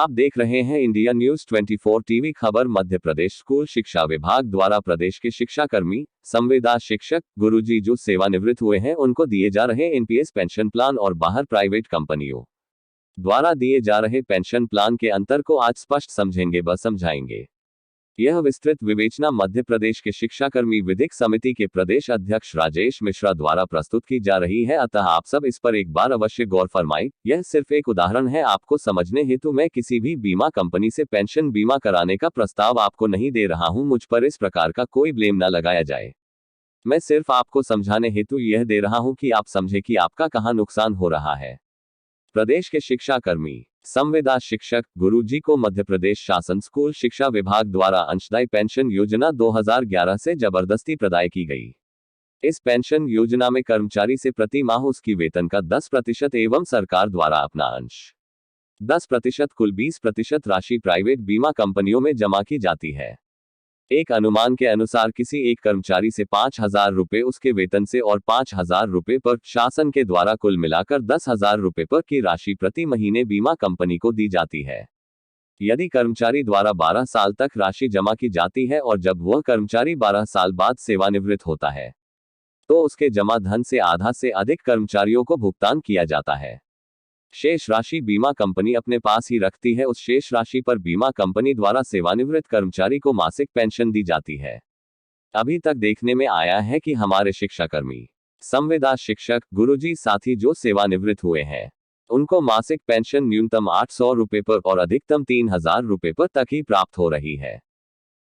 आप देख रहे हैं इंडिया न्यूज 24 टीवी। खबर मध्य प्रदेश स्कूल शिक्षा विभाग द्वारा प्रदेश के शिक्षाकर्मी, संविदा शिक्षक, गुरुजी जो सेवानिवृत्त हुए हैं उनको दिए जा रहे एनपीएस पेंशन प्लान और बाहर प्राइवेट कंपनियों द्वारा दिए जा रहे पेंशन प्लान के अंतर को आज स्पष्ट समझेंगे व समझाएंगे। यह विस्तृत विवेचना मध्य प्रदेश के शिक्षाकर्मी विधिक समिति के प्रदेश अध्यक्ष राजेश मिश्रा द्वारा प्रस्तुत की जा रही है, अतः आप सब इस पर एक बार अवश्य गौर फरमाएं। यह सिर्फ एक उदाहरण है आपको समझने हेतु। मैं किसी भी बीमा कंपनी से पेंशन बीमा कराने का प्रस्ताव आपको नहीं दे रहा हूं, मुझ पर इस प्रकार का कोई ब्लेम न लगाया जाए। मैं सिर्फ आपको समझाने हेतु यह दे रहा हूं कि आप समझे कि आपका कहां नुकसान हो रहा है। प्रदेश के शिक्षाकर्मी, संविदा शिक्षक, गुरुजी को मध्य प्रदेश शासन स्कूल शिक्षा विभाग द्वारा अंशदायी पेंशन योजना 2011 से जबरदस्ती प्रदाय की गई। इस पेंशन योजना में कर्मचारी से प्रति माह उसकी वेतन का 10% एवं सरकार द्वारा अपना अंश 10% कुल 20% राशि प्राइवेट बीमा कंपनियों में जमा की जाती है। एक अनुमान के अनुसार किसी एक कर्मचारी से 5,000 रुपए उसके वेतन से और 5,000 रुपए पर शासन के द्वारा कुल मिलाकर 10,000 रुपए पर की राशि प्रति महीने बीमा कंपनी को दी जाती है। यदि कर्मचारी द्वारा 12 साल तक राशि जमा की जाती है और जब वह कर्मचारी 12 साल बाद सेवानिवृत्त होता है तो उसके जमा धन से आधा से अधिक कर्मचारियों को भुगतान किया जाता है। शेष राशि बीमा कंपनी अपने पास ही रखती है। उस शेष राशि पर बीमा कंपनी द्वारा सेवानिवृत्त कर्मचारी को मासिक पेंशन दी जाती है। अभी तक देखने में आया है कि हमारे शिक्षाकर्मी, संविदा शिक्षक, गुरुजी साथी जो सेवानिवृत्त हुए हैं उनको मासिक पेंशन न्यूनतम 800 रुपए पर और अधिकतम 3,000 रुपए पर तक ही प्राप्त हो रही है,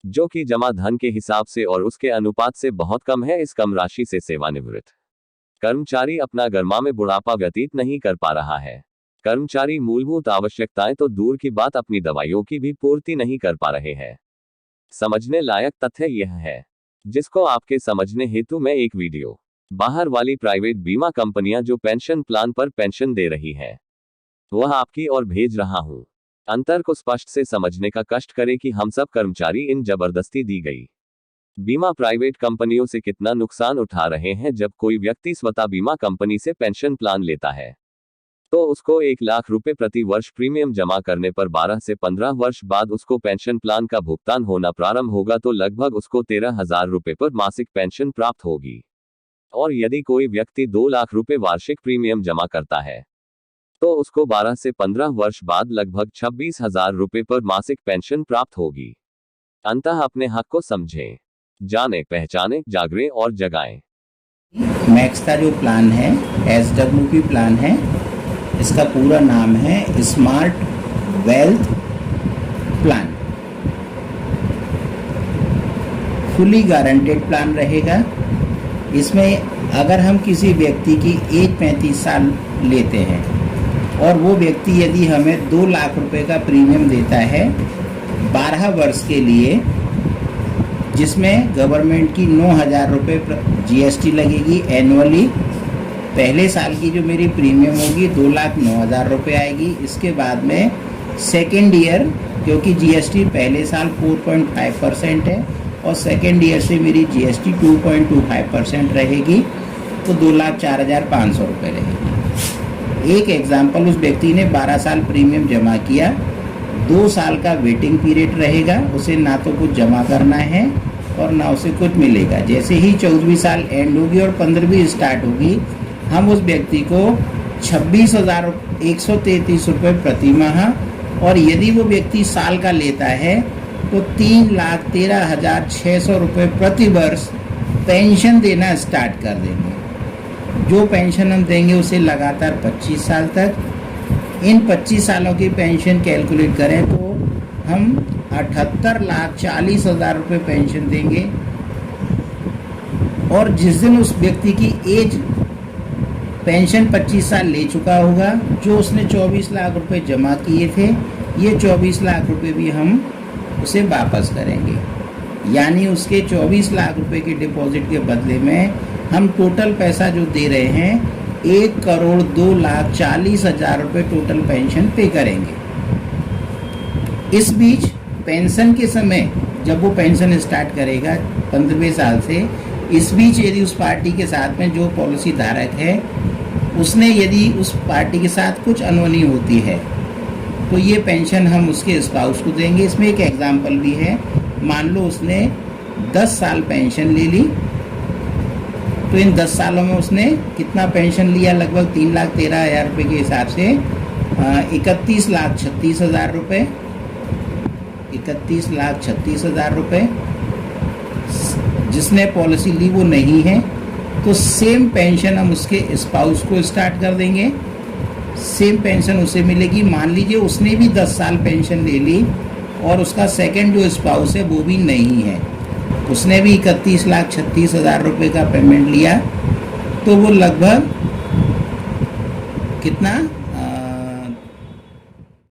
जो कि जमा धन के हिसाब से और उसके अनुपात से बहुत कम है। इस कम राशि से सेवानिवृत्त कर्मचारी अपना गर्मा में बुढ़ापा व्यतीत नहीं कर पा रहा है। कर्मचारी मूलभूत आवश्यकताएं तो दूर की बात, अपनी दवाइयों की भी पूर्ति नहीं कर पा रहे हैं। समझने लायक तथ्य यह है, जिसको आपके समझने हेतु मैं एक वीडियो बाहर वाली प्राइवेट बीमा कंपनियां जो पेंशन प्लान पर पेंशन दे रही हैं वह आपकी ओर भेज रहा हूं। अंतर को स्पष्ट से समझने का कष्ट करें कि हम सब कर्मचारी इन जबरदस्ती दी गई बीमा प्राइवेट कंपनियों से कितना नुकसान उठा रहे हैं। जब कोई व्यक्ति स्वतः बीमा कंपनी से पेंशन प्लान लेता है तो उसको 1 लाख रुपए प्रति वर्ष प्रीमियम जमा करने पर 12 से 15 वर्ष बाद उसको पेंशन प्लान का भुगतान होना प्रारंभ होगा तो लगभग उसको 13,000 रुपए पर मासिक पेंशन प्राप्त होगी। और यदि कोई व्यक्ति 2 लाख रुपए वार्षिक प्रीमियम जमा करता है तो उसको 12 से 15 वर्ष बाद लगभग 26,000 रुपए पर मासिक पेंशन प्राप्त होगी। अंततः अपने हक को समझें, जाने, पहचाने, जागरें और जगाएं। मैक्स का जो प्लान है SWP प्लान है, इसका पूरा नाम है smart wealth plan. Fully guaranteed plan रहेगा। इसमें अगर हम किसी व्यक्ति की एज 35 साल लेते हैं और वो व्यक्ति यदि हमें 2 लाख रुपए का प्रीमियम देता है 12 वर्ष के लिए, जिसमें गवर्नमेंट की 9,000 रुपये GST लगेगी एनुअली। पहले साल की जो मेरी प्रीमियम होगी 2,09,000 रुपये आएगी। इसके बाद में सेकेंड ईयर, क्योंकि GST पहले साल 4.5% है और सेकेंड ईयर से मेरी GST 2.25% रहेगी, तो 2,04,500 रुपये रहेगी। एक एग्जाम्पल, उस व्यक्ति ने 12 साल प्रीमियम जमा किया, 2 साल का वेटिंग पीरियड रहेगा, उसे ना तो कुछ जमा करना है और ना उसे कुछ मिलेगा। जैसे ही 14वीं साल एंड होगी और 15वीं स्टार्ट होगी, हम उस व्यक्ति को 26,133 रुपये प्रति माह, और यदि वो व्यक्ति साल का लेता है तो 3,13,600 रुपये प्रति वर्ष पेंशन देना स्टार्ट कर देंगे। जो पेंशन हम देंगे उसे लगातार 25 साल तक। इन 25 सालों की पेंशन कैलकुलेट करें तो हम 78,40,000 रुपये पेंशन देंगे। और जिस दिन उस व्यक्ति की एज पेंशन 25 साल ले चुका होगा, जो उसने 24 लाख रुपए जमा किए थे, ये 24 लाख रुपए भी हम उसे वापस करेंगे। यानी उसके 24 लाख रुपए के डिपॉजिट के बदले में हम टोटल पैसा जो दे रहे हैं 1,02,40,000 रुपये टोटल पेंशन पे करेंगे। इस बीच पेंशन के समय जब वो पेंशन स्टार्ट करेगा 15वें साल से, इस बीच यदि उस पार्टी के साथ में जो पॉलिसी धारक है उसने यदि उस पार्टी के साथ कुछ अनहोनी होती है तो ये पेंशन हम उसके स्पाउस को देंगे। इसमें एक एग्जाम्पल भी है, मान लो उसने 10 साल पेंशन ले ली, तो इन 10 सालों में उसने कितना पेंशन लिया, लगभग 3,13,000 रुपये के हिसाब से 31,36,000 रुपये, 31,36,000 रुपये। जिसने पॉलिसी ली वो नहीं है, तो सेम पेंशन हम उसके स्पाउस को स्टार्ट कर देंगे, सेम पेंशन उसे मिलेगी। मान लीजिए उसने भी 10 साल पेंशन ले ली और उसका सेकंड जो स्पाउस है वो भी नहीं है, उसने भी 31,36,000 रुपये का पेमेंट लिया, तो वो लगभग कितना